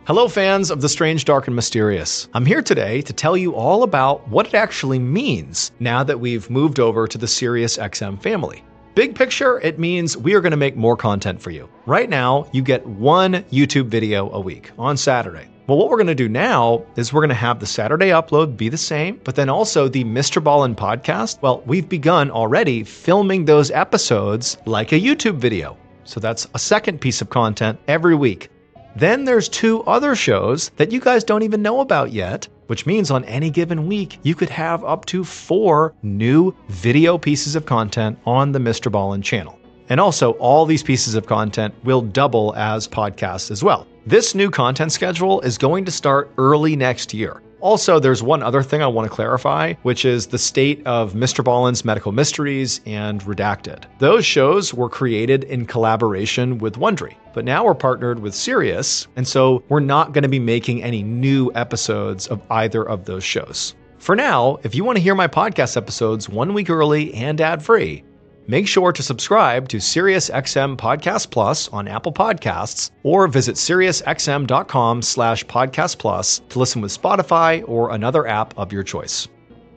Hello fans of the strange, dark, and mysterious. I'm here today to tell you all about what it actually means now that we've moved over to the SiriusXM family. Big picture, it means we are going to make more content for you. Right now, you get one YouTube video a week on Saturday. Well, what we're going to do now is we're going to have the Saturday upload be the same, but then also the MrBallen's podcast. Well, we've begun already filming those episodes like a YouTube video. So that's a second piece of content every week. Then there's 2 other shows that you guys don't even know about yet, which means on any given week, you could have up to 4 new video pieces of content on the MrBallen's channel. And also, all these pieces of content will double as podcasts as well. This new content schedule is going to start early next year. Also, there's one other thing I want to clarify, which is the state of MrBallen's Medical Mysteries and Redacted. Those shows were created in collaboration with Wondery, but now we're partnered with Sirius, and so we're not going to be making any new episodes of either of those shows. For now, if you want to hear my podcast episodes 1 week early and ad-free, make sure to subscribe to SiriusXM Podcast Plus on Apple Podcasts or visit SiriusXM.com/Podcast Plus to listen with Spotify or another app of your choice.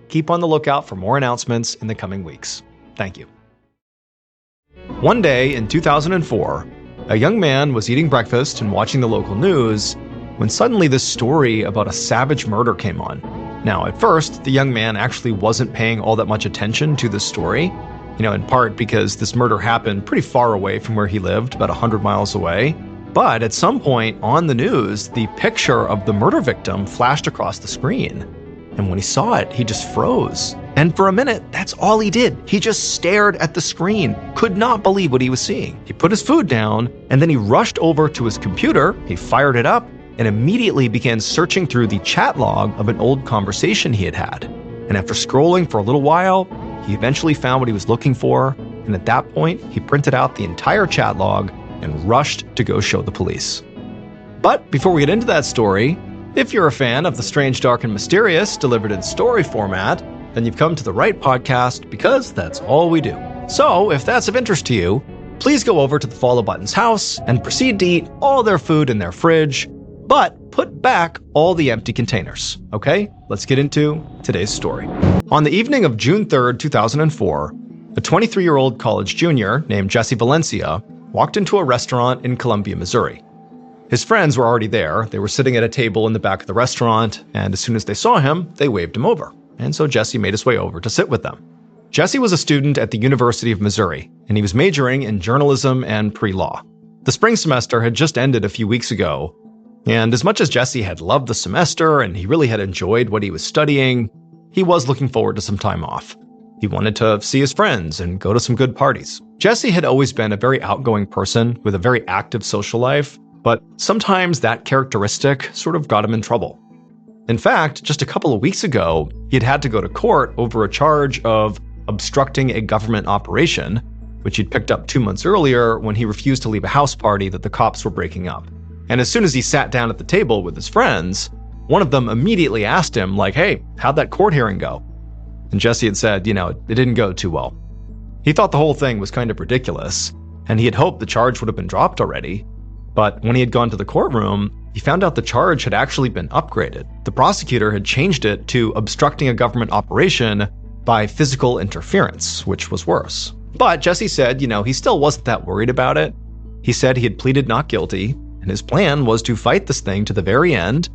Keep on the lookout for more announcements in the coming weeks. Thank you. One day in 2004, a young man was eating breakfast and watching the local news when suddenly this story about a savage murder came on. Now, at first, the young man actually wasn't paying all that much attention to the story, in part because this murder happened pretty far away from where he lived, about 100 miles away. But at some point on the news, the picture of the murder victim flashed across the screen. And when he saw it, he just froze. And for a minute, that's all he did. He just stared at the screen, could not believe what he was seeing. He put his food down, and then he rushed over to his computer, he fired it up, and immediately began searching through the chat log of an old conversation he had had. And after scrolling for a little while, he eventually found what he was looking for, and at that point, he printed out the entire chat log and rushed to go show the police. But before we get into that story, if you're a fan of the strange, dark, and mysterious delivered in story format, then you've come to the right podcast because that's all we do. So if that's of interest to you, please go over to the Follow Button's house and proceed to eat all their food in their fridge, but put back all the empty containers. Okay, let's get into today's story. On the evening of June 3rd, 2004, a 23-year-old college junior named Jesse Valencia walked into a restaurant in Columbia, Missouri. His friends were already there. They were sitting at a table in the back of the restaurant, and as soon as they saw him, they waved him over. And so Jesse made his way over to sit with them. Jesse was a student at the University of Missouri, and he was majoring in journalism and pre-law. The spring semester had just ended a few weeks ago, and as much as Jesse had loved the semester and he really had enjoyed what he was studying, he was looking forward to some time off. He wanted to see his friends and go to some good parties. Jesse had always been a very outgoing person with a very active social life, but sometimes that characteristic sort of got him in trouble. In fact, just a couple of weeks ago, he had had to go to court over a charge of obstructing a government operation, which he'd picked up 2 months earlier when he refused to leave a house party that the cops were breaking up. And as soon as he sat down at the table with his friends, one of them immediately asked him, like, "Hey, how'd that court hearing go?" And Jesse had said, it didn't go too well. He thought the whole thing was kind of ridiculous, and he had hoped the charge would have been dropped already. But when he had gone to the courtroom, he found out the charge had actually been upgraded. The prosecutor had changed it to obstructing a government operation by physical interference, which was worse. But Jesse said, he still wasn't that worried about it. He said he had pleaded not guilty, and his plan was to fight this thing to the very end,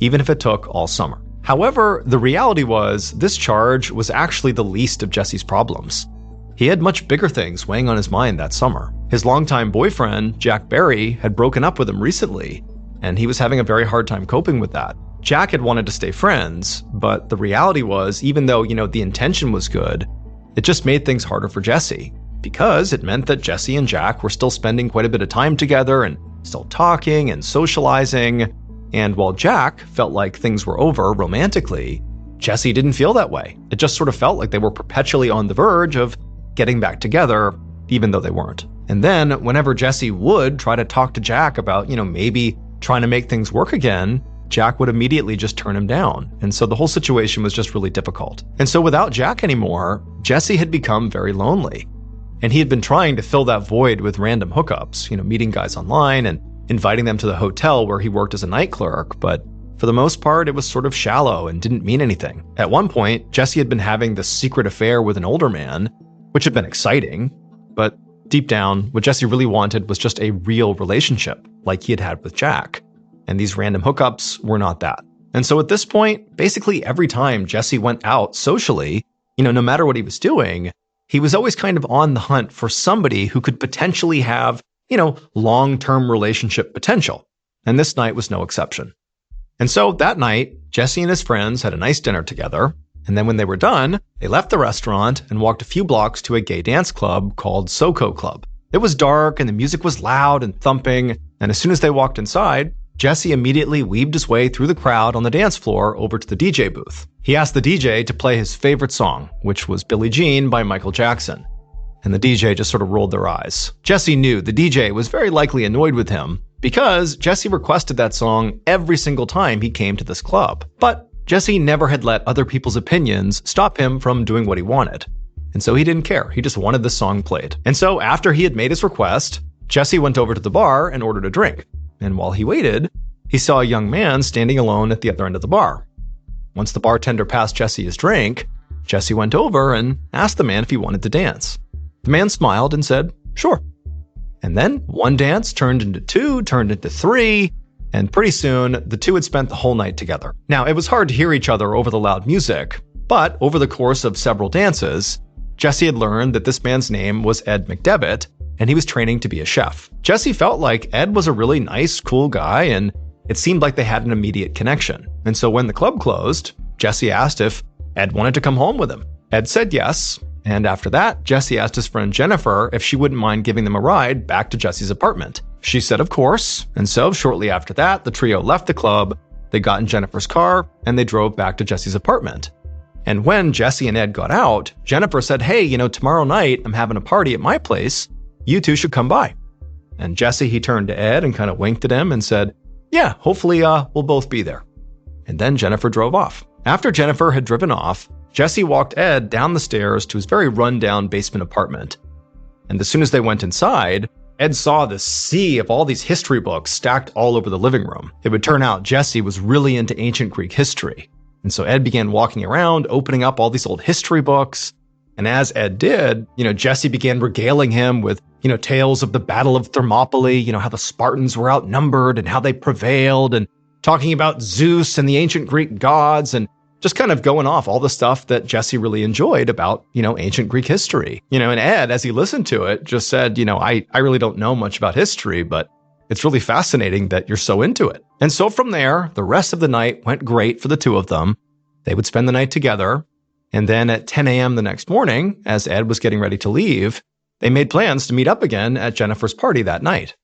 even if it took all summer. However, the reality was this charge was actually the least of Jesse's problems. He had much bigger things weighing on his mind that summer. His longtime boyfriend, Jack Barry, had broken up with him recently, and he was having a very hard time coping with that. Jack had wanted to stay friends, but the reality was, even though, the intention was good, it just made things harder for Jesse, because it meant that Jesse and Jack were still spending quite a bit of time together and still talking and socializing. And while Jack felt like things were over romantically, Jesse didn't feel that way. It just sort of felt like they were perpetually on the verge of getting back together, even though they weren't. And then whenever Jesse would try to talk to Jack about, maybe trying to make things work again, Jack would immediately just turn him down. And so the whole situation was just really difficult. And so without Jack anymore, Jesse had become very lonely. And he had been trying to fill that void with random hookups, meeting guys online and inviting them to the hotel where he worked as a night clerk, but for the most part, it was sort of shallow and didn't mean anything. At one point, Jesse had been having this secret affair with an older man, which had been exciting, but deep down, what Jesse really wanted was just a real relationship, like he had had with Jack. And these random hookups were not that. And so at this point, basically every time Jesse went out socially, no matter what he was doing, he was always kind of on the hunt for somebody who could potentially have, long-term relationship potential. And this night was no exception. And so that night, Jesse and his friends had a nice dinner together. And then when they were done, they left the restaurant and walked a few blocks to a gay dance club called SoCo Club. It was dark and the music was loud and thumping. And as soon as they walked inside, Jesse immediately weaved his way through the crowd on the dance floor over to the DJ booth. He asked the DJ to play his favorite song, which was Billie Jean by Michael Jackson. And the DJ just sort of rolled their eyes. Jesse knew the DJ was very likely annoyed with him because Jesse requested that song every single time he came to this club. But Jesse never had let other people's opinions stop him from doing what he wanted. And so he didn't care. He just wanted the song played. And so after he had made his request, Jesse went over to the bar and ordered a drink. And while he waited, he saw a young man standing alone at the other end of the bar. Once the bartender passed Jesse his drink, Jesse went over and asked the man if he wanted to dance. The man smiled and said, "Sure." And then one dance turned into two, turned into three, and pretty soon the two had spent the whole night together. Now, it was hard to hear each other over the loud music, but over the course of several dances, Jesse had learned that this man's name was Ed McDevitt, and he was training to be a chef. Jesse felt like Ed was a really nice, cool guy, and it seemed like they had an immediate connection. And so when the club closed, Jesse asked if Ed wanted to come home with him. Ed said yes, and after that, Jesse asked his friend Jennifer if she wouldn't mind giving them a ride back to Jesse's apartment. She said of course, and so shortly after that, the trio left the club, they got in Jennifer's car, and they drove back to Jesse's apartment. And when Jesse and Ed got out, Jennifer said, "Hey, tomorrow night I'm having a party at my place. You two should come by." And Jesse, he turned to Ed and kind of winked at him and said, "Yeah, hopefully we'll both be there." And then Jennifer drove off. After Jennifer had driven off, Jesse walked Ed down the stairs to his very run-down basement apartment. And as soon as they went inside, Ed saw this sea of all these history books stacked all over the living room. It would turn out Jesse was really into ancient Greek history. And so Ed began walking around, opening up all these old history books. And as Ed did, Jesse began regaling him with, tales of the Battle of Thermopylae, how the Spartans were outnumbered and how they prevailed, and talking about Zeus and the ancient Greek gods, and just kind of going off all the stuff that Jesse really enjoyed about, ancient Greek history. And Ed, as he listened to it, just said, I really don't know much about history, but it's really fascinating that you're so into it. And so from there, the rest of the night went great for the two of them. They would spend the night together. And then at 10 a.m. the next morning, as Ed was getting ready to leave, they made plans to meet up again at Jennifer's party that night.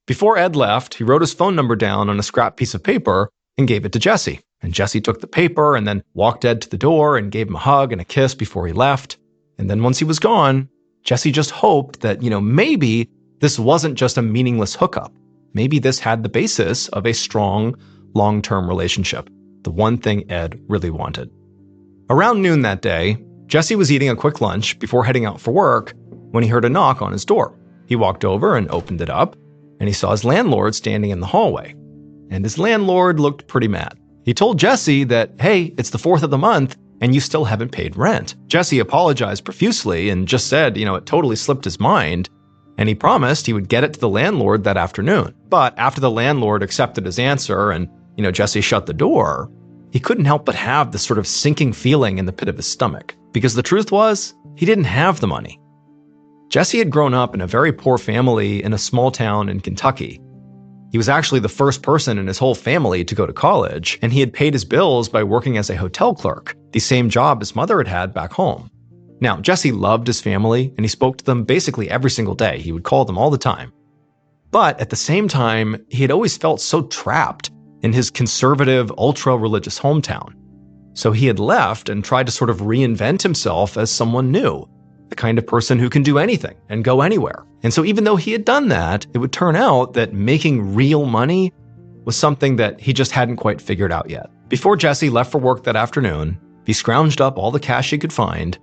Before Ed left, he wrote his phone number down on a scrap piece of paper and gave it to Jesse. And Jesse took the paper and then walked Ed to the door and gave him a hug and a kiss before he left. And then once he was gone, Jesse just hoped that, maybe this wasn't just a meaningless hookup. Maybe this had the basis of a strong, long-term relationship, the one thing Ed really wanted. Around noon that day, Jesse was eating a quick lunch before heading out for work when he heard a knock on his door. He walked over and opened it up, and he saw his landlord standing in the hallway. And his landlord looked pretty mad. He told Jesse that, hey, it's the 4th of the month, and you still haven't paid rent. Jesse apologized profusely and just said, it totally slipped his mind, and he promised he would get it to the landlord that afternoon. But after the landlord accepted his answer and, Jesse shut the door, he couldn't help but have this sort of sinking feeling in the pit of his stomach, because the truth was, he didn't have the money. Jesse had grown up in a very poor family in a small town in Kentucky. He was actually the first person in his whole family to go to college, and he had paid his bills by working as a hotel clerk, the same job his mother had had back home. Now, Jesse loved his family, and he spoke to them basically every single day. He would call them all the time. But at the same time, he had always felt so trapped in his conservative, ultra-religious hometown. So he had left and tried to sort of reinvent himself as someone new, the kind of person who can do anything and go anywhere. And so even though he had done that, it would turn out that making real money was something that he just hadn't quite figured out yet. Before Jesse left for work that afternoon, he scrounged up all the cash he could find,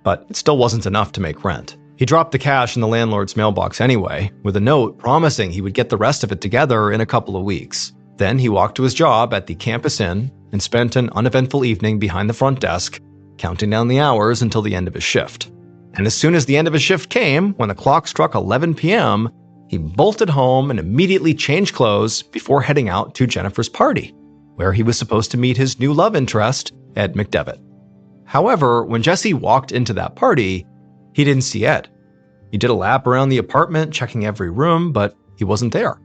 but it still wasn't enough to make rent. He dropped the cash in the landlord's mailbox anyway, with a note promising he would get the rest of it together in a couple of weeks. Then he walked to his job at the campus inn and spent an uneventful evening behind the front desk, counting down the hours until the end of his shift. And as soon as the end of his shift came, when the clock struck 11 p.m., he bolted home and immediately changed clothes before heading out to Jennifer's party, where he was supposed to meet his new love interest, Ed McDevitt. However, when Jesse walked into that party, he didn't see Ed. He did a lap around the apartment, checking every room, but he wasn't there.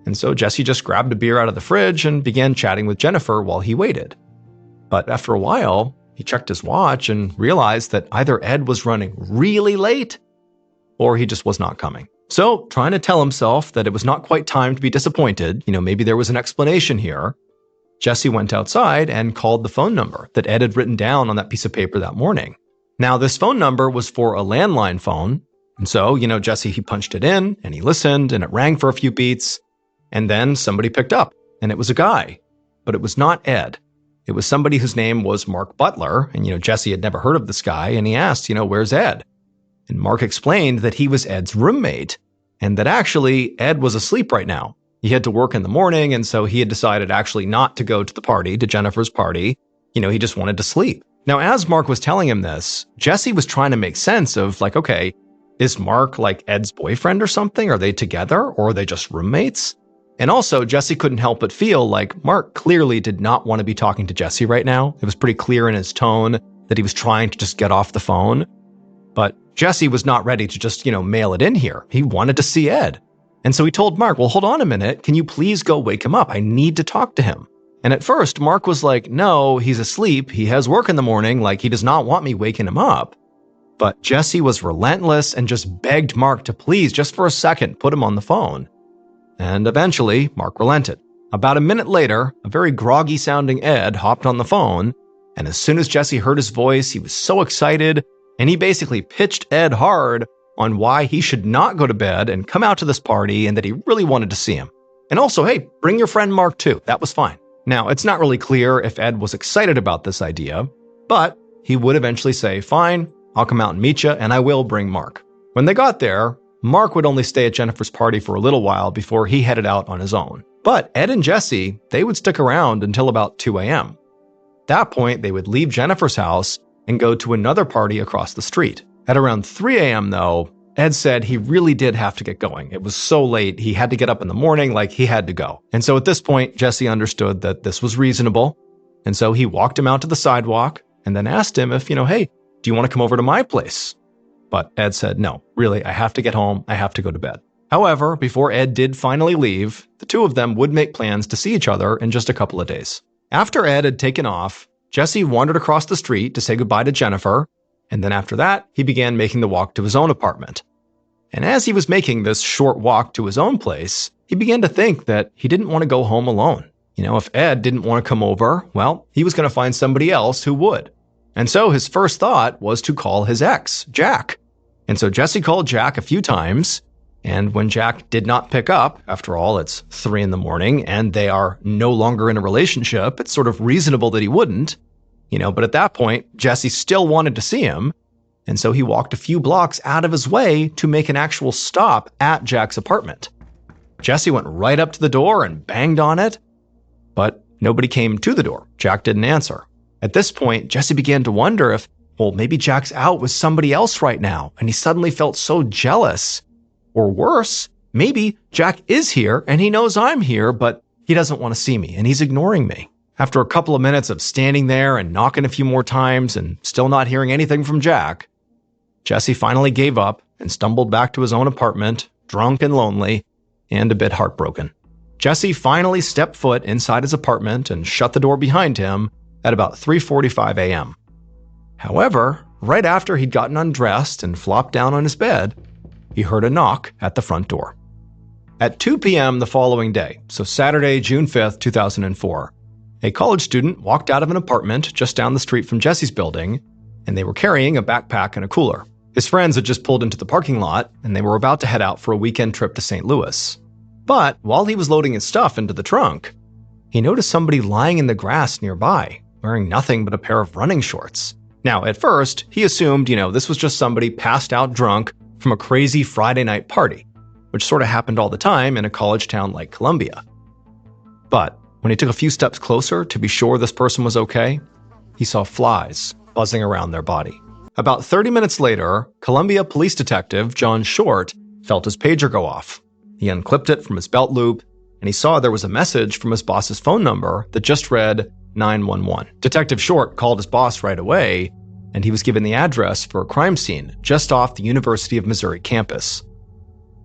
And so Jesse just grabbed a beer out of the fridge and began chatting with Jennifer while he waited. But after a while, he checked his watch and realized that either Ed was running really late or he just was not coming. So, trying to tell himself that it was not quite time to be disappointed, maybe there was an explanation here, Jesse went outside and called the phone number that Ed had written down on that piece of paper that morning. Now, this phone number was for a landline phone, and so, Jesse, he punched it in, and he listened, and it rang for a few beats, and then somebody picked up, and it was a guy, but it was not Ed. It was somebody whose name was Mark Butler, and, Jesse had never heard of this guy, and he asked, where's Ed? And Mark explained that he was Ed's roommate, and that actually Ed was asleep right now. He had to work in the morning, and so he had decided actually not to go to the party, to Jennifer's party. He just wanted to sleep. Now, as Mark was telling him this, Jesse was trying to make sense of okay, is Mark like Ed's boyfriend or something? Are they together, or are they just roommates? And also, Jesse couldn't help but feel like Mark clearly did not want to be talking to Jesse right now. It was pretty clear in his tone that he was trying to just get off the phone. But Jesse was not ready to just, mail it in here. He wanted to see Ed. And so he told Mark, well, hold on a minute. Can you please go wake him up? I need to talk to him. And at first, Mark was like, no, he's asleep. He has work in the morning. He does not want me waking him up. But Jesse was relentless and just begged Mark to please, just for a second, put him on the phone. And eventually, Mark relented. About a minute later, a very groggy-sounding Ed hopped on the phone, and as soon as Jesse heard his voice, he was so excited, and he basically pitched Ed hard on why he should not go to bed and come out to this party, and that he really wanted to see him. And also, hey, bring your friend Mark too. That was fine. Now, it's not really clear if Ed was excited about this idea, but he would eventually say, fine, I'll come out and meet you, and I will bring Mark. When they got there, Mark would only stay at Jennifer's party for a little while before he headed out on his own. But Ed and Jesse, they would stick around until about 2 a.m. At that point, they would leave Jennifer's house and go to another party across the street. At around 3 a.m. though, Ed said he really did have to get going. It was so late, he had to get up in the morning, he had to go. And so at this point, Jesse understood that this was reasonable. And so he walked him out to the sidewalk and then asked him if, hey, do you want to come over to my place? But Ed said, no, really, I have to get home. I have to go to bed. However, before Ed did finally leave, the two of them would make plans to see each other in just a couple of days. After Ed had taken off, Jesse wandered across the street to say goodbye to Jennifer, and then after that, he began making the walk to his own apartment. And as he was making this short walk to his own place, he began to think that he didn't want to go home alone. If Ed didn't want to come over, well, he was going to find somebody else who would. And so his first thought was to call his ex, Jack. And so Jesse called Jack a few times, and when Jack did not pick up, after all, it's 3 a.m, and they are no longer in a relationship, it's sort of reasonable that he wouldn't, but at that point, Jesse still wanted to see him, and so he walked a few blocks out of his way to make an actual stop at Jack's apartment. Jesse went right up to the door and banged on it, but nobody came to the door. Jack didn't answer. At this point, Jesse began to wonder if, maybe Jack's out with somebody else right now, and he suddenly felt so jealous. Or worse, maybe Jack is here and he knows I'm here, but he doesn't want to see me and he's ignoring me. After a couple of minutes of standing there and knocking a few more times and still not hearing anything from Jack, Jesse finally gave up and stumbled back to his own apartment, drunk and lonely, and a bit heartbroken. Jesse finally stepped foot inside his apartment and shut the door behind him at about 3:45 a.m. However, right after he'd gotten undressed and flopped down on his bed, he heard a knock at the front door. At 2 p.m. the following day, so Saturday, June 5th, 2004, a college student walked out of an apartment just down the street from Jesse's building, and they were carrying a backpack and a cooler. His friends had just pulled into the parking lot, and they were about to head out for a weekend trip to St. Louis. But while he was loading his stuff into the trunk, he noticed somebody lying in the grass nearby, wearing nothing but a pair of running shorts. Now, at first, he assumed, this was just somebody passed out drunk from a crazy Friday night party, which sort of happened all the time in a college town like Columbia. But when he took a few steps closer to be sure this person was okay, he saw flies buzzing around their body. About 30 minutes later, Columbia police detective John Short felt his pager go off. He unclipped it from his belt loop, and he saw there was a message from his boss's phone number that just read 911. Detective Short called his boss right away, and he was given the address for a crime scene just off the University of Missouri campus.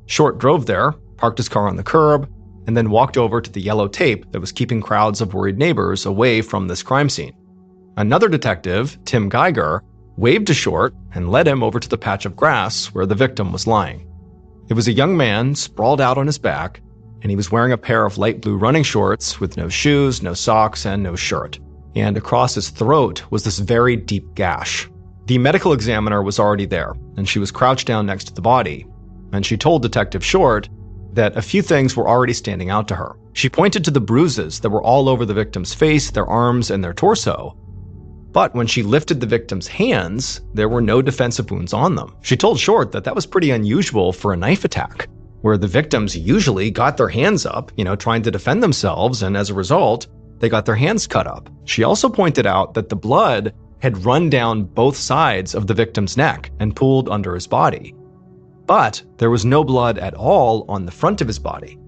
Short drove there, parked his car on the curb, and then walked over to the yellow tape that was keeping crowds of worried neighbors away from this crime scene. Another detective, Tim Geiger, waved to Short and led him over to the patch of grass where the victim was lying. It was a young man sprawled out on his back, and he was wearing a pair of light blue running shorts with no shoes, no socks, and no shirt. And across his throat was this very deep gash. The medical examiner was already there, and she was crouched down next to the body, and she told Detective Short that a few things were already standing out to her. She pointed to the bruises that were all over the victim's face, their arms, and their torso. But when she lifted the victim's hands, there were no defensive wounds on them. She told Short that that was pretty unusual for a knife attack, where the victims usually got their hands up, trying to defend themselves, and as a result, they got their hands cut up. She also pointed out that the blood had run down both sides of the victim's neck and pooled under his body. But there was no blood at all on the front of his body,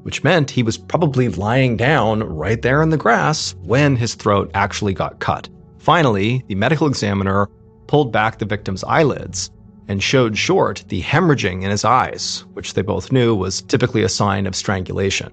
which meant he was probably lying down right there in the grass when his throat actually got cut. Finally, the medical examiner pulled back the victim's eyelids and showed Short the hemorrhaging in his eyes, which they both knew was typically a sign of strangulation.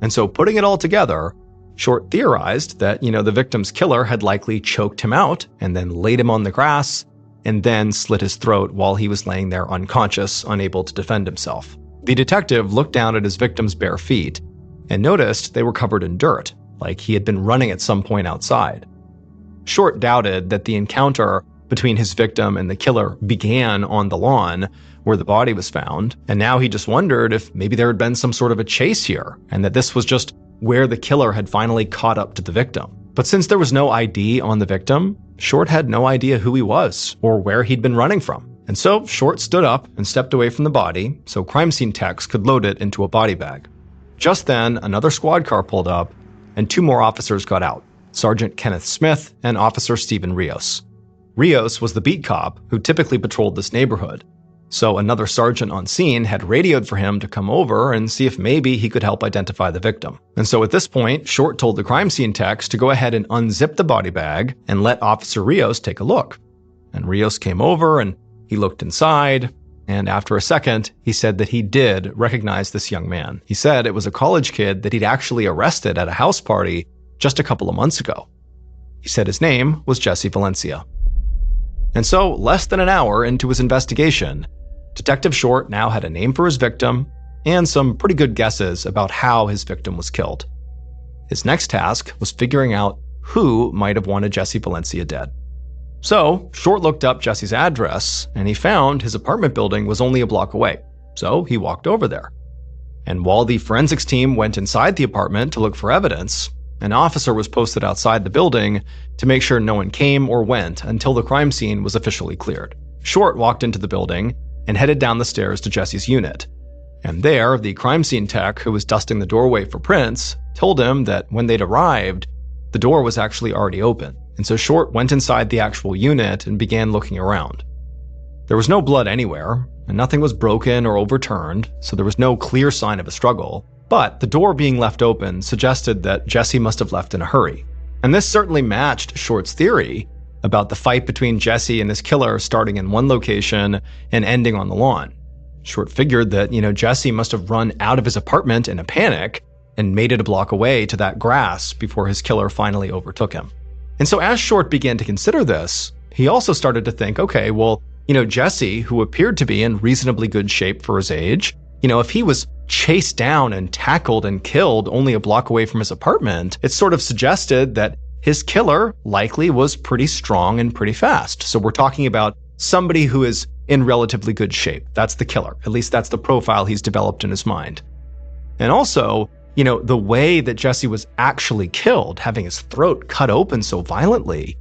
And so putting it all together, Short theorized that, the victim's killer had likely choked him out and then laid him on the grass and then slit his throat while he was laying there unconscious, unable to defend himself. The detective looked down at his victim's bare feet and noticed they were covered in dirt, like he had been running at some point outside. Short doubted that the encounter between his victim and the killer began on the lawn where the body was found, and now he just wondered if maybe there had been some sort of a chase here, and that this was just where the killer had finally caught up to the victim. But since there was no ID on the victim, Short had no idea who he was or where he'd been running from. And so Short stood up and stepped away from the body so crime scene techs could load it into a body bag. Just then, another squad car pulled up, and two more officers got out, Sergeant Kenneth Smith and Officer Stephen Rios. Rios was the beat cop who typically patrolled this neighborhood, so another sergeant on scene had radioed for him to come over and see if maybe he could help identify the victim. And so at this point, Short told the crime scene techs to go ahead and unzip the body bag and let Officer Rios take a look. And Rios came over and he looked inside, and after a second, he said that he did recognize this young man. He said it was a college kid that he'd actually arrested at a house party just a couple of months ago. He said his name was Jesse Valencia. And so, less than an hour into his investigation, Detective Short now had a name for his victim and some pretty good guesses about how his victim was killed. His next task was figuring out who might have wanted Jesse Valencia dead. So, Short looked up Jesse's address, and he found his apartment building was only a block away, so he walked over there. And while the forensics team went inside the apartment to look for evidence, an officer was posted outside the building to make sure no one came or went until the crime scene was officially cleared. Short walked into the building and headed down the stairs to Jesse's unit. And there, the crime scene tech who was dusting the doorway for prints told him that when they'd arrived, the door was actually already open. And so Short went inside the actual unit and began looking around. There was no blood anywhere, and nothing was broken or overturned, so there was no clear sign of a struggle. But the door being left open suggested that Jesse must have left in a hurry. And this certainly matched Short's theory about the fight between Jesse and his killer starting in one location and ending on the lawn. Short figured that, Jesse must have run out of his apartment in a panic and made it a block away to that grass before his killer finally overtook him. And so as Short began to consider this, he also started to think, okay, well, Jesse, who appeared to be in reasonably good shape for his age, if he was chased down and tackled and killed only a block away from his apartment, it sort of suggested that his killer likely was pretty strong and pretty fast. So we're talking about somebody who is in relatively good shape. That's the killer. At least that's the profile he's developed in his mind. And also, the way that Jesse was actually killed, having his throat cut open so violently,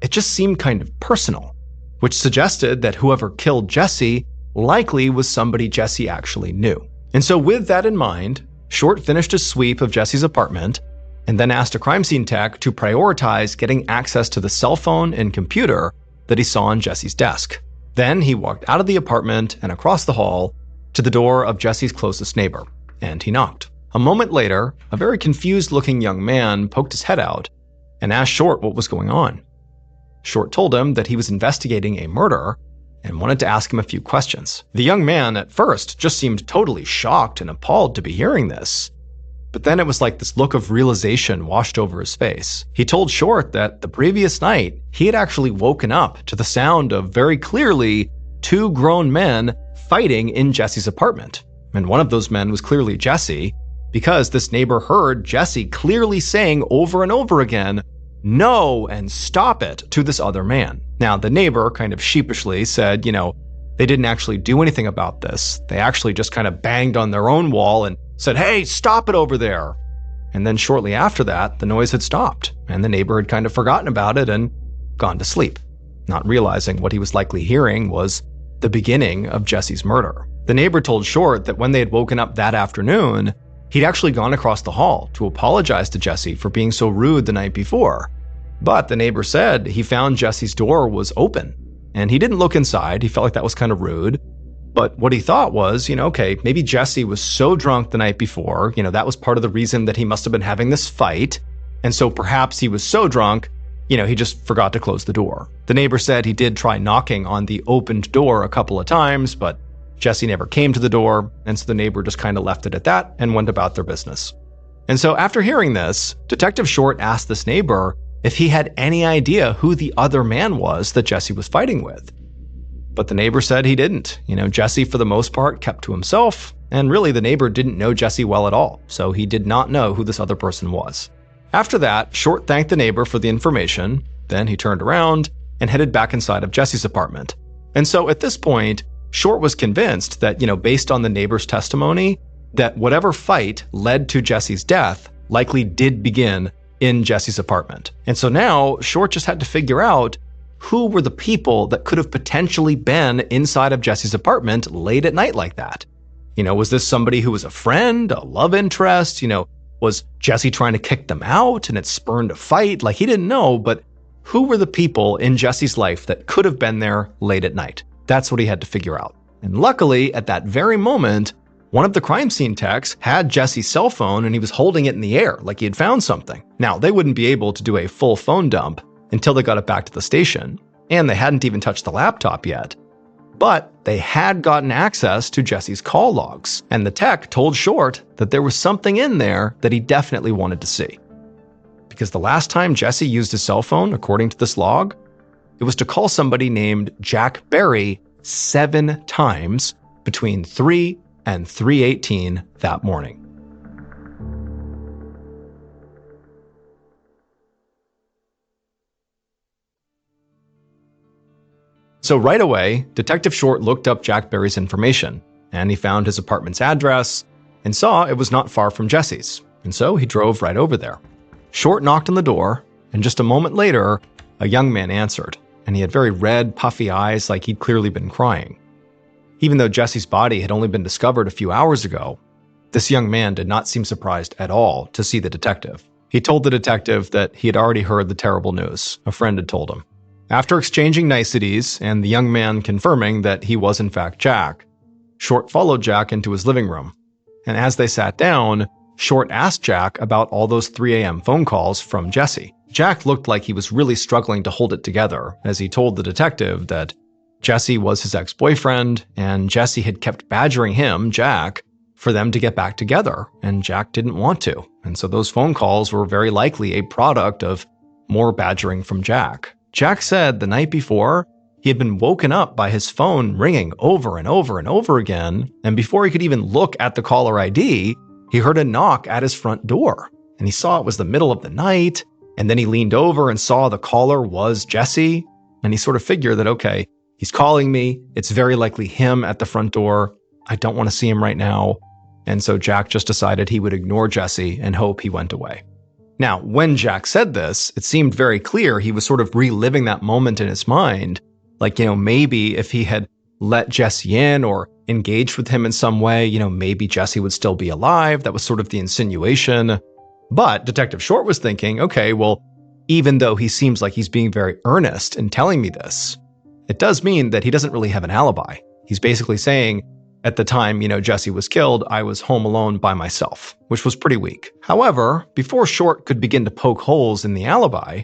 it just seemed kind of personal, which suggested that whoever killed Jesse likely was somebody Jesse actually knew. And so with that in mind, Short finished his sweep of Jesse's apartment and then asked a crime scene tech to prioritize getting access to the cell phone and computer that he saw on Jesse's desk. Then he walked out of the apartment and across the hall to the door of Jesse's closest neighbor, and he knocked. A moment later, a very confused-looking young man poked his head out and asked Short what was going on. Short told him that he was investigating a murder and wanted to ask him a few questions. The young man at first just seemed totally shocked and appalled to be hearing this. But then it was like this look of realization washed over his face. He told Short that the previous night, he had actually woken up to the sound of very clearly two grown men fighting in Jesse's apartment. And one of those men was clearly Jesse, because this neighbor heard Jesse clearly saying over and over again, "No, and stop it," to this other man. Now, the neighbor kind of sheepishly said, they didn't actually do anything about this. They actually just kind of banged on their own wall and said, "Hey, stop it over there." And then shortly after that, the noise had stopped, and the neighbor had kind of forgotten about it and gone to sleep, not realizing what he was likely hearing was the beginning of Jesse's murder. The neighbor told Short that when they had woken up that afternoon, he'd actually gone across the hall to apologize to Jesse for being so rude the night before. But the neighbor said he found Jesse's door was open, and he didn't look inside. He felt like that was kind of rude. But what he thought was, okay, maybe Jesse was so drunk the night before, that was part of the reason that he must have been having this fight. And so perhaps he was so drunk, he just forgot to close the door. The neighbor said he did try knocking on the opened door a couple of times, but Jesse never came to the door, and so the neighbor just kind of left it at that and went about their business. And so after hearing this, Detective Short asked this neighbor if he had any idea who the other man was that Jesse was fighting with. But the neighbor said he didn't. Jesse, for the most part, kept to himself, and really the neighbor didn't know Jesse well at all, so he did not know who this other person was. After that, Short thanked the neighbor for the information, then he turned around and headed back inside of Jesse's apartment. And so at this point, Short was convinced that, based on the neighbor's testimony, that whatever fight led to Jesse's death likely did begin in Jesse's apartment. And so now Short just had to figure out who were the people that could have potentially been inside of Jesse's apartment late at night like that. Was this somebody who was a friend, a love interest? Was Jesse trying to kick them out and it spurned a fight? He didn't know, but who were the people in Jesse's life that could have been there late at night? That's what he had to figure out. And luckily, at that very moment, one of the crime scene techs had Jesse's cell phone and he was holding it in the air like he had found something. Now, they wouldn't be able to do a full phone dump until they got it back to the station, and they hadn't even touched the laptop yet. But they had gotten access to Jesse's call logs, and the tech told Short that there was something in there that he definitely wanted to see. Because the last time Jesse used his cell phone, according to this log, it was to call somebody named Jack Berry 7 times between 3 and 3:18 that morning. So right away, Detective Short looked up Jack Berry's information, and he found his apartment's address and saw it was not far from Jesse's, and so he drove right over there. Short knocked on the door, and just a moment later, a young man answered, and he had very red, puffy eyes like he'd clearly been crying. Even though Jesse's body had only been discovered a few hours ago, this young man did not seem surprised at all to see the detective. He told the detective that he had already heard the terrible news a friend had told him. After exchanging niceties and the young man confirming that he was in fact Jack, Short followed Jack into his living room. And as they sat down, Short asked Jack about all those 3 a.m. phone calls from Jesse. Jack looked like he was really struggling to hold it together as he told the detective that Jesse was his ex-boyfriend and Jesse had kept badgering him, Jack, for them to get back together, and Jack didn't want to. And so those phone calls were very likely a product of more badgering from Jack. Jack said the night before, he had been woken up by his phone ringing over and over and over again, and before he could even look at the caller ID, he heard a knock at his front door, and he saw it was the middle of the night, and then he leaned over and saw the caller was Jesse, and he sort of figured that, okay, he's calling me, it's very likely him at the front door, I don't want to see him right now, and so Jack just decided he would ignore Jesse and hope he went away. Now, when Jack said this, it seemed very clear he was sort of reliving that moment in his mind. Maybe if he had let Jesse in or engaged with him in some way, maybe Jesse would still be alive. That was sort of the insinuation. But Detective Short was thinking, okay, well, even though he seems like he's being very earnest in telling me this, it does mean that he doesn't really have an alibi. He's basically saying, at the time, Jesse was killed, I was home alone by myself, which was pretty weak. However, before Short could begin to poke holes in the alibi,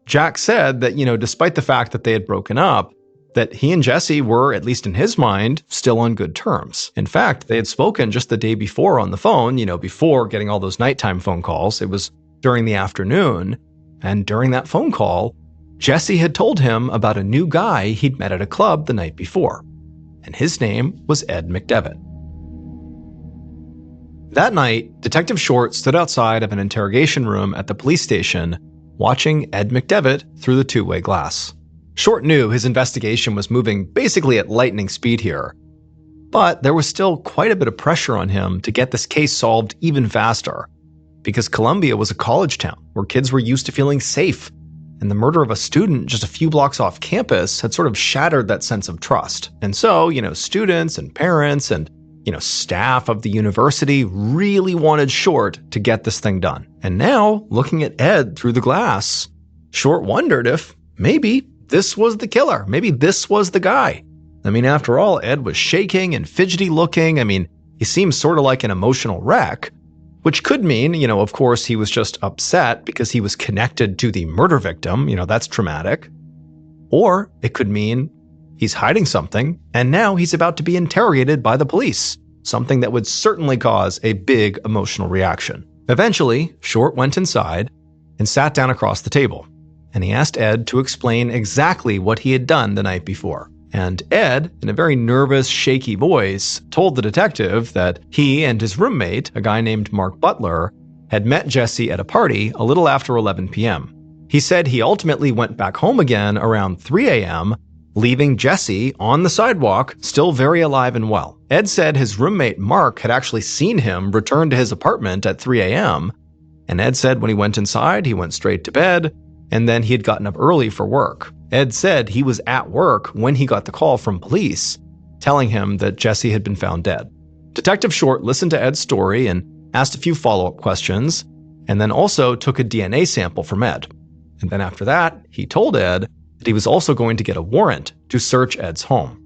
Jack said that, despite the fact that they had broken up, that he and Jesse were, at least in his mind, still on good terms. In fact, they had spoken just the day before on the phone, before getting all those nighttime phone calls. It was during the afternoon, and during that phone call, Jesse had told him about a new guy he'd met at a club the night before, and his name was Ed McDevitt. That night, Detective Short stood outside of an interrogation room at the police station, watching Ed McDevitt through the two-way glass. Short knew his investigation was moving basically at lightning speed here, but there was still quite a bit of pressure on him to get this case solved even faster, because Columbia was a college town where kids were used to feeling safe, and the murder of a student just a few blocks off campus had sort of shattered that sense of trust. And so, students and parents and, staff of the university really wanted Short to get this thing done. And now, looking at Ed through the glass, Short wondered if maybe this was the killer. Maybe this was the guy. After all, Ed was shaking and fidgety looking. He seemed sort of like an emotional wreck, which could mean, of course, he was just upset because he was connected to the murder victim. That's traumatic. Or it could mean he's hiding something, and now he's about to be interrogated by the police, something that would certainly cause a big emotional reaction. Eventually, Short went inside and sat down across the table, and he asked Ed to explain exactly what he had done the night before. And Ed, in a very nervous, shaky voice, told the detective that he and his roommate, a guy named Mark Butler, had met Jesse at a party a little after 11 p.m. He said he ultimately went back home again around 3 a.m., leaving Jesse on the sidewalk, still very alive and well. Ed said his roommate Mark had actually seen him return to his apartment at 3 a.m., and Ed said when he went inside, he went straight to bed, and then he had gotten up early for work. Ed said he was at work when he got the call from police, telling him that Jesse had been found dead. Detective Short listened to Ed's story and asked a few follow-up questions, and then also took a DNA sample from Ed. And then after that, he told Ed that he was also going to get a warrant to search Ed's home.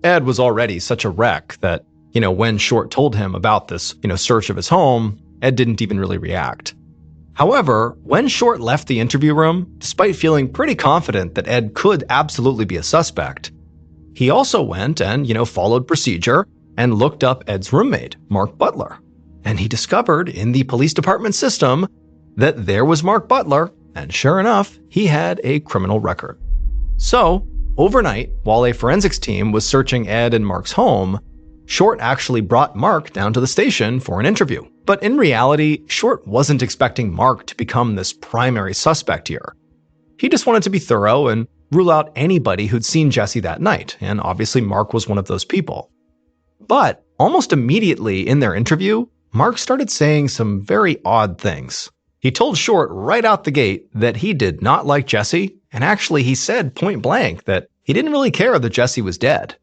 Ed was already such a wreck that, when Short told him about this, search of his home, Ed didn't even really react. However, when Short left the interview room, despite feeling pretty confident that Ed could absolutely be a suspect, he also went and, followed procedure and looked up Ed's roommate, Mark Butler. And he discovered in the police department system that there was Mark Butler, and sure enough, he had a criminal record. So, overnight, while a forensics team was searching Ed and Mark's home, Short actually brought Mark down to the station for an interview. But in reality, Short wasn't expecting Mark to become this primary suspect here. He just wanted to be thorough and rule out anybody who'd seen Jesse that night, and obviously Mark was one of those people. But almost immediately in their interview, Mark started saying some very odd things. He told Short right out the gate that he did not like Jesse, and actually he said point blank that he didn't really care that Jesse was dead.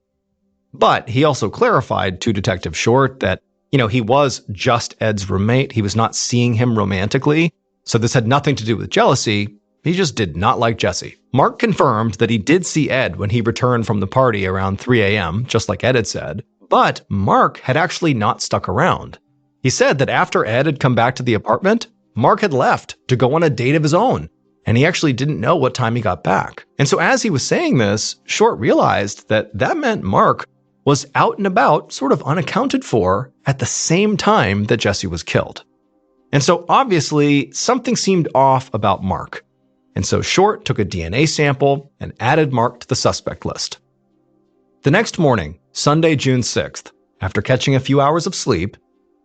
But he also clarified to Detective Short that, he was just Ed's roommate. He was not seeing him romantically, so this had nothing to do with jealousy. He just did not like Jesse. Mark confirmed that he did see Ed when he returned from the party around 3 a.m., just like Ed had said, but Mark had actually not stuck around. He said that after Ed had come back to the apartment, Mark had left to go on a date of his own, and he actually didn't know what time he got back. And so as he was saying this, Short realized that meant Mark was out and about, sort of unaccounted for, at the same time that Jesse was killed. And so obviously, something seemed off about Mark. And so Short took a DNA sample and added Mark to the suspect list. The next morning, Sunday, June 6th, after catching a few hours of sleep,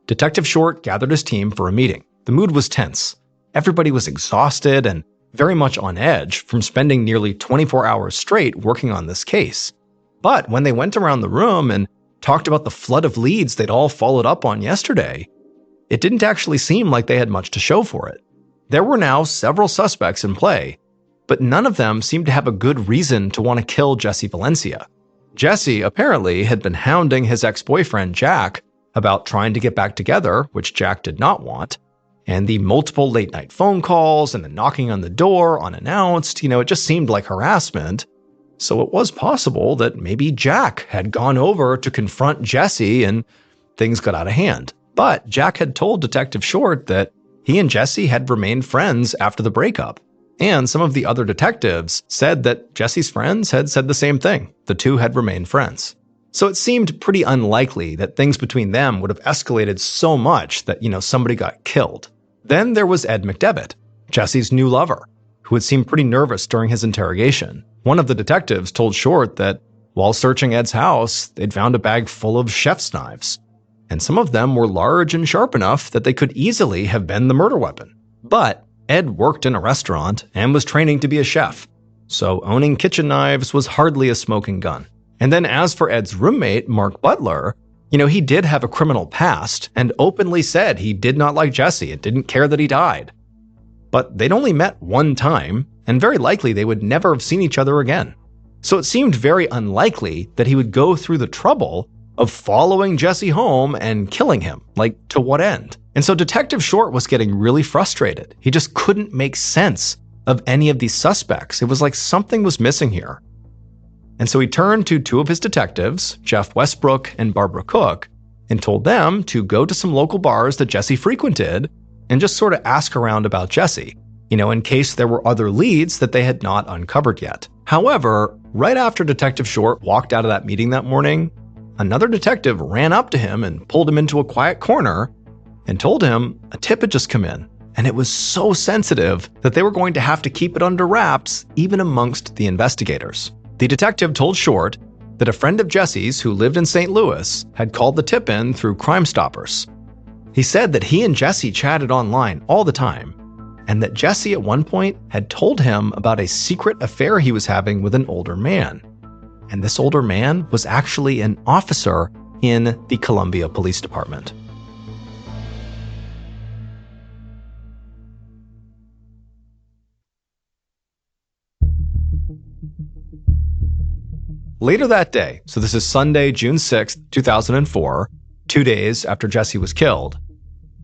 Detective Short gathered his team for a meeting. The mood was tense. Everybody was exhausted and very much on edge from spending nearly 24 hours straight working on this case. But when they went around the room and talked about the flood of leads they'd all followed up on yesterday, it didn't actually seem like they had much to show for it. There were now several suspects in play, but none of them seemed to have a good reason to want to kill Jesse Valencia. Jesse apparently had been hounding his ex-boyfriend Jack about trying to get back together, which Jack did not want. And the multiple late-night phone calls and the knocking on the door unannounced, it just seemed like harassment. So it was possible that maybe Jack had gone over to confront Jesse and things got out of hand. But Jack had told Detective Short that he and Jesse had remained friends after the breakup. And some of the other detectives said that Jesse's friends had said the same thing. The two had remained friends. So it seemed pretty unlikely that things between them would have escalated so much that, somebody got killed. Then there was Ed McDevitt, Jesse's new lover, who had seemed pretty nervous during his interrogation. One of the detectives told Short that while searching Ed's house, they'd found a bag full of chef's knives. And some of them were large and sharp enough that they could easily have been the murder weapon. But Ed worked in a restaurant and was training to be a chef, so owning kitchen knives was hardly a smoking gun. And then as for Ed's roommate, Mark Butler, he did have a criminal past and openly said he did not like Jesse and didn't care that he died. But they'd only met one time, and very likely they would never have seen each other again. So it seemed very unlikely that he would go through the trouble of following Jesse home and killing him. Like, to what end? And so Detective Short was getting really frustrated. He just couldn't make sense of any of these suspects. It was like something was missing here. And so he turned to two of his detectives, Jeff Westbrook and Barbara Cook, and told them to go to some local bars that Jesse frequented and just sort of ask around about Jesse, in case there were other leads that they had not uncovered yet. However, right after Detective Short walked out of that meeting that morning, another detective ran up to him and pulled him into a quiet corner and told him a tip had just come in. And it was so sensitive that they were going to have to keep it under wraps even amongst the investigators. The detective told Short that a friend of Jesse's who lived in St. Louis had called the tip in through Crime Stoppers. He said that he and Jesse chatted online all the time, and that Jesse at one point had told him about a secret affair he was having with an older man. And this older man was actually an officer in the Columbia Police Department. Later that day, so this is Sunday, June 6, 2004, 2 days after Jesse was killed,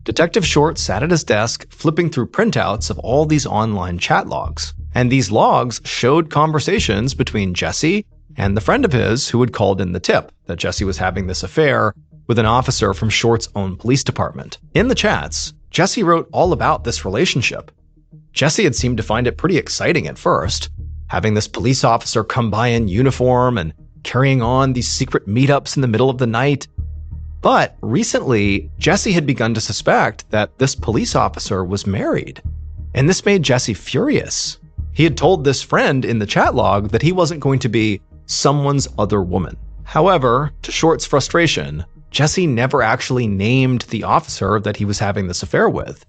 Detective Short sat at his desk flipping through printouts of all these online chat logs. And these logs showed conversations between Jesse and the friend of his who had called in the tip that Jesse was having this affair with an officer from Short's own police department. In the chats, Jesse wrote all about this relationship. Jesse had seemed to find it pretty exciting at first, having this police officer come by in uniform and carrying on these secret meetups in the middle of the night. But recently, Jesse had begun to suspect that this police officer was married. And this made Jesse furious. He had told this friend in the chat log that he wasn't going to be someone's other woman. However, to Short's frustration, Jesse never actually named the officer that he was having this affair with.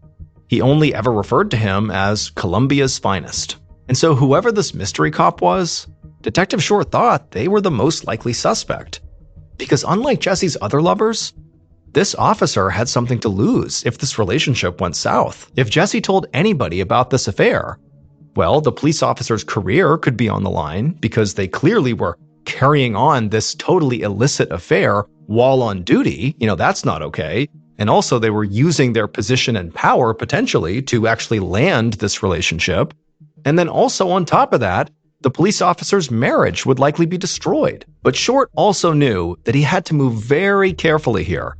He only ever referred to him as Columbia's finest. And so whoever this mystery cop was, Detective Short thought they were the most likely suspect. Because unlike Jesse's other lovers, this officer had something to lose if this relationship went south. If Jesse told anybody about this affair, well, the police officer's career could be on the line because they clearly were carrying on this totally illicit affair while on duty. That's not okay. And also they were using their position and power potentially to actually land this relationship. And then also on top of that, the police officer's marriage would likely be destroyed. But Short also knew that he had to move very carefully here,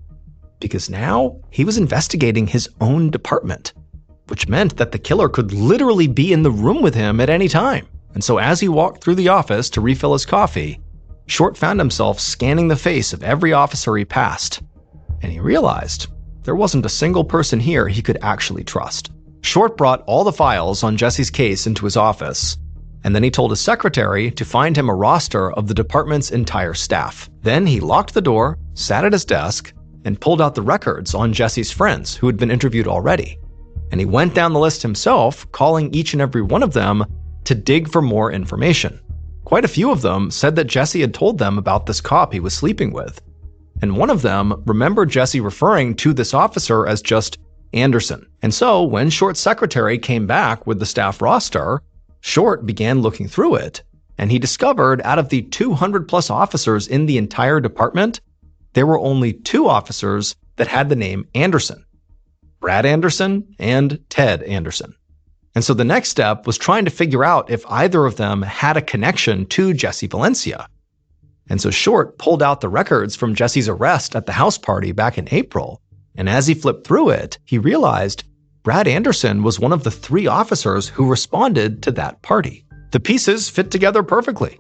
because now he was investigating his own department, which meant that the killer could literally be in the room with him at any time. And so as he walked through the office to refill his coffee, Short found himself scanning the face of every officer he passed. And he realized there wasn't a single person here he could actually trust. Short brought all the files on Jesse's case into his office, and then he told his secretary to find him a roster of the department's entire staff. Then he locked the door, sat at his desk, and pulled out the records on Jesse's friends who had been interviewed already. And he went down the list himself, calling each and every one of them to dig for more information. Quite a few of them said that Jesse had told them about this cop he was sleeping with. And one of them remembered Jesse referring to this officer as just Anderson. And so when Short's secretary came back with the staff roster, Short began looking through it, and he discovered out of the 200 plus officers in the entire department, there were only 2 officers that had the name Anderson: Brad Anderson and Ted Anderson. And so the next step was trying to figure out if either of them had a connection to Jesse Valencia. And so Short pulled out the records from Jesse's arrest at the house party back in April, and as he flipped through it, he realized Brad Anderson was one of the 3 officers who responded to that party. The pieces fit together perfectly.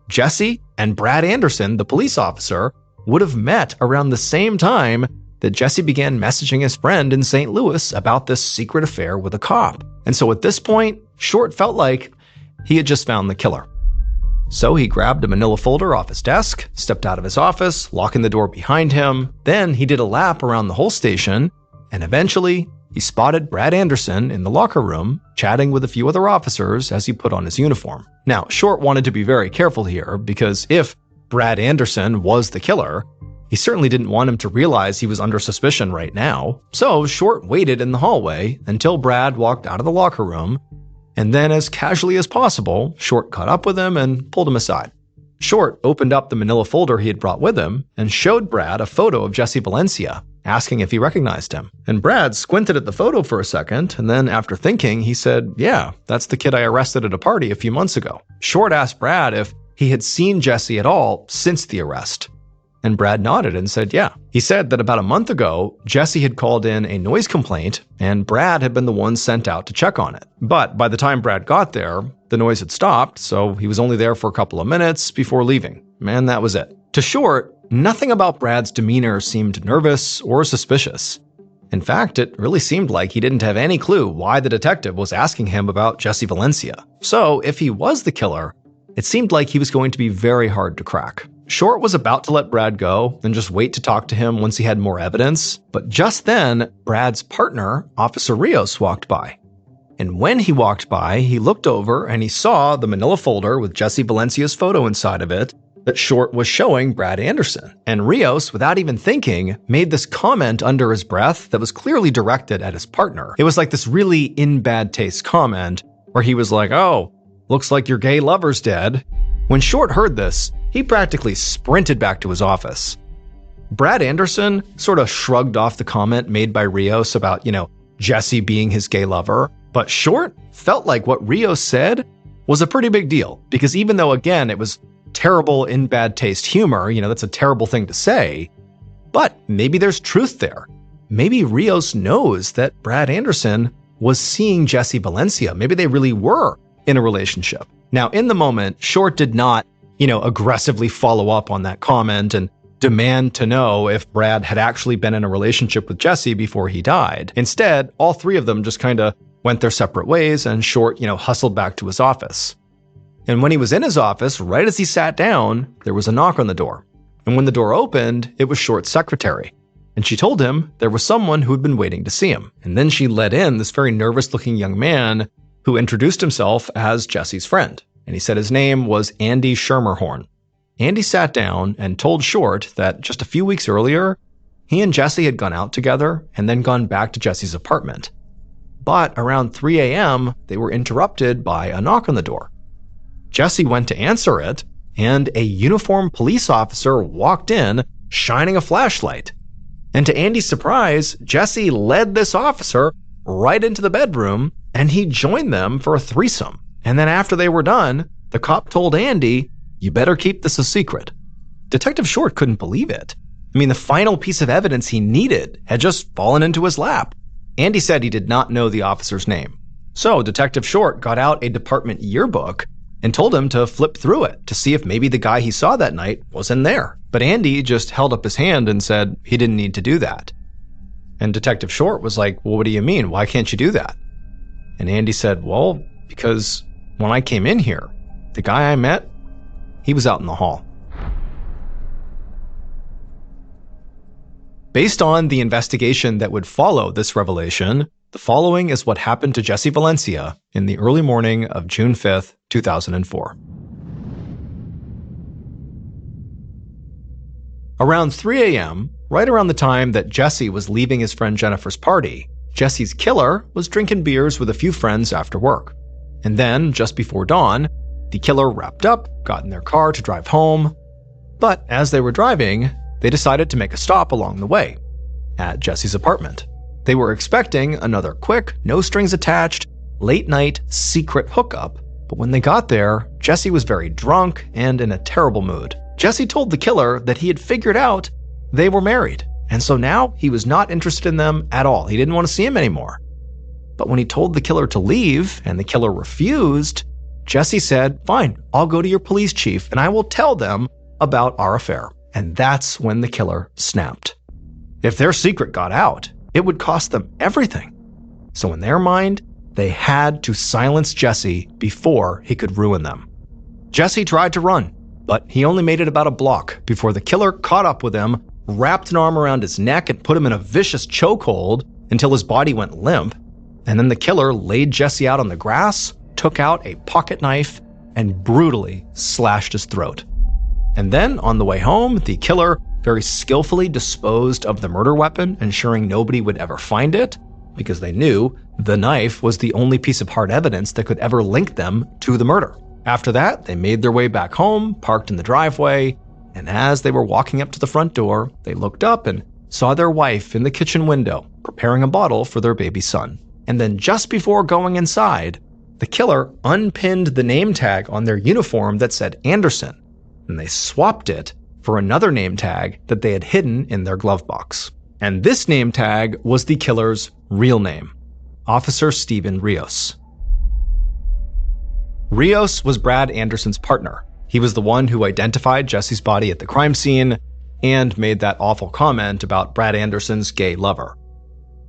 Jesse and Brad Anderson, the police officer, would have met around the same time that Jesse began messaging his friend in St. Louis about this secret affair with a cop. And so at this point, Short felt like he had just found the killer. So he grabbed a manila folder off his desk, stepped out of his office, locking the door behind him. Then he did a lap around the whole station, and eventually he spotted Brad Anderson in the locker room, chatting with a few other officers as he put on his uniform. Now, Short wanted to be very careful here, because if Brad Anderson was the killer, he certainly didn't want him to realize he was under suspicion right now. So Short waited in the hallway until Brad walked out of the locker room, and then as casually as possible, Short caught up with him and pulled him aside. Short opened up the manila folder he had brought with him and showed Brad a photo of Jesse Valencia, asking if he recognized him. And Brad squinted at the photo for a second, and then after thinking, he said, "Yeah, that's the kid I arrested at a party a few months ago." Short asked Brad if he had seen Jesse at all since the arrest. And Brad nodded and said, yeah. He said that about a month ago, Jesse had called in a noise complaint, and Brad had been the one sent out to check on it. But by the time Brad got there, the noise had stopped, so he was only there for a couple of minutes before leaving. And that was it. To Short, nothing about Brad's demeanor seemed nervous or suspicious. In fact, it really seemed like he didn't have any clue why the detective was asking him about Jesse Valencia. So if he was the killer, it seemed like he was going to be very hard to crack. Short was about to let Brad go and just wait to talk to him once he had more evidence, but just then, Brad's partner, Officer Rios, walked by. And when he walked by, he looked over and he saw the manila folder with Jesse Valencia's photo inside of it that Short was showing Brad Anderson. And Rios, without even thinking, made this comment under his breath that was clearly directed at his partner. It was like this really in bad taste comment where he was like, "Oh, looks like your gay lover's dead." When Short heard this, he practically sprinted back to his office. Brad Anderson sort of shrugged off the comment made by Rios about, Jesse being his gay lover, but Short felt like what Rios said was a pretty big deal, because even though, again, it was terrible in bad taste humor, that's a terrible thing to say, but maybe there's truth there. Maybe Rios knows that Brad Anderson was seeing Jesse Valencia. Maybe they really were in a relationship. Now, in the moment, Short did not aggressively follow up on that comment and demand to know if Brad had actually been in a relationship with Jesse before he died. Instead, all 3 of them just kind of went their separate ways, and Short, hustled back to his office. And when he was in his office, right as he sat down, there was a knock on the door. And when the door opened, it was Short's secretary. And she told him there was someone who had been waiting to see him. And then she let in this very nervous-looking young man who introduced himself as Jesse's friend. And he said his name was Andy Schermerhorn. Andy sat down and told Short that just a few weeks earlier, he and Jesse had gone out together and then gone back to Jesse's apartment. But around 3 a.m., they were interrupted by a knock on the door. Jesse went to answer it, and a uniformed police officer walked in, shining a flashlight. And to Andy's surprise, Jesse led this officer right into the bedroom, and he joined them for a threesome. And then after they were done, the cop told Andy, "You better keep this a secret." Detective Short couldn't believe it. The final piece of evidence he needed had just fallen into his lap. Andy said he did not know the officer's name. So Detective Short got out a department yearbook and told him to flip through it to see if maybe the guy he saw that night was in there. But Andy just held up his hand and said he didn't need to do that. And Detective Short was like, "Well, what do you mean? Why can't you do that?" And Andy said, "Well, because when I came in here, the guy I met, he was out in the hall." Based on the investigation that would follow this revelation, the following is what happened to Jesse Valencia in the early morning of June 5th, 2004. Around 3 a.m., right around the time that Jesse was leaving his friend Jennifer's party, Jesse's killer was drinking beers with a few friends after work. And then, just before dawn, The killer wrapped up, got in their car to drive home. But as they were driving, they decided to make a stop along the way at Jesse's apartment. They were expecting another quick, no-strings-attached, late-night secret hookup, but when they got there, Jesse was very drunk and in a terrible mood. Jesse told the killer that he had figured out they were married, and so now he was not interested in them at all. He didn't want to see him anymore. But when he told the killer to leave and the killer refused, Jesse said, "Fine, I'll go to your police chief and I will tell them about our affair." And that's when the killer snapped. If their secret got out, it would cost them everything. So in their mind, they had to silence Jesse before he could ruin them. Jesse tried to run, but he only made it about a block before the killer caught up with him, wrapped an arm around his neck and put him in a vicious chokehold until his body went limp. And then the killer laid Jesse out on the grass, took out a pocket knife, and brutally slashed his throat. And then, on the way home, the killer very skillfully disposed of the murder weapon, ensuring nobody would ever find it, because they knew the knife was the only piece of hard evidence that could ever link them to the murder. After that, they made their way back home, parked in the driveway, and as they were walking up to the front door, they looked up and saw their wife in the kitchen window, preparing a bottle for their baby son. And then just before going inside, the killer unpinned the name tag on their uniform that said Anderson, and they swapped it for another name tag that they had hidden in their glove box. And this name tag was the killer's real name, Officer Steven Rios. Rios was Brad Anderson's partner. He was the one who identified Jesse's body at the crime scene and made that awful comment about Brad Anderson's gay lover.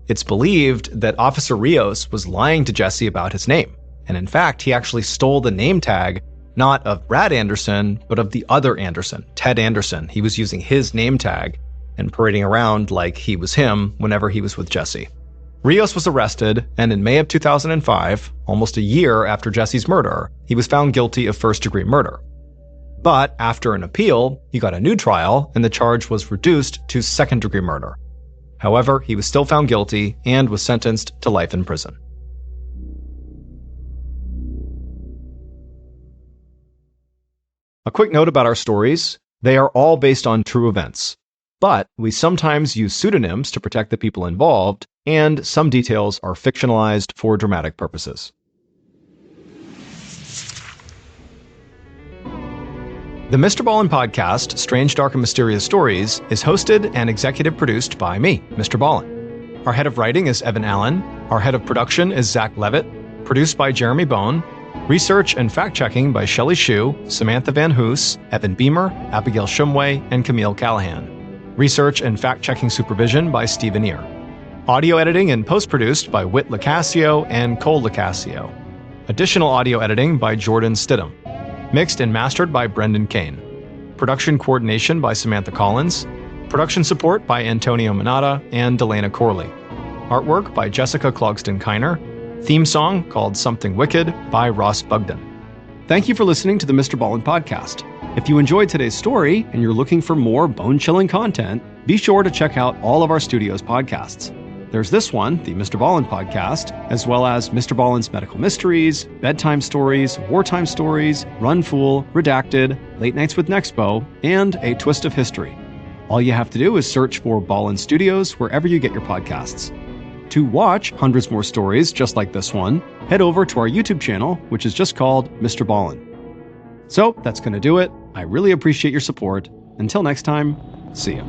It's believed that Officer Rios was lying to Jesse about his name, and in fact, he actually stole the name tag not of Brad Anderson, but of the other Anderson, Ted Anderson. He was using his name tag and parading around like he was him whenever he was with Jesse. Rios was arrested, and in May of 2005, almost a year after Jesse's murder, he was found guilty of first-degree murder. But after an appeal, he got a new trial, and the charge was reduced to second-degree murder. However, he was still found guilty and was sentenced to life in prison. A quick note about our stories: they are all based on true events, but we sometimes use pseudonyms to protect the people involved, and some details are fictionalized for dramatic purposes. The MrBallen podcast, Strange, Dark, and Mysterious Stories, is hosted and executive produced by me, Mr. Ballen. Our head of writing is Evan Allen. Our head of production is Zach Levitt. Produced by Jeremy Bone. Research and fact-checking by Shelley Shue, Samantha Van Hoos, Evan Beamer, Abigail Shumway, and Camille Callahan. Research and fact-checking supervision by Stephen Ear. Audio editing and post-produced by Whit Lacasio and Cole Lacasio. Additional audio editing by Jordan Stidham. Mixed and mastered by Brendan Kane. Production coordination by Samantha Collins. Production support by Antonio Manata and Delana Corley. Artwork by Jessica Clogston-Kiner. Theme song called Something Wicked by Ross Bugden. Thank you for listening to the Mr. Ballen podcast. If you enjoyed today's story and you're looking for more bone-chilling content, be sure to check out all of our studio's podcasts. There's this one, the Mr. Ballen podcast, as well as Mr. Ballen's Medical Mysteries, Bedtime Stories, Wartime Stories, Run Fool, Redacted, Late Nights with Nexpo, and A Twist of History. All you have to do is search for Ballen Studios wherever you get your podcasts. To watch hundreds more stories just like this one, head over to our YouTube channel, which is just called Mr. Ballen. So that's going to do it. I really appreciate your support. Until next time, see ya.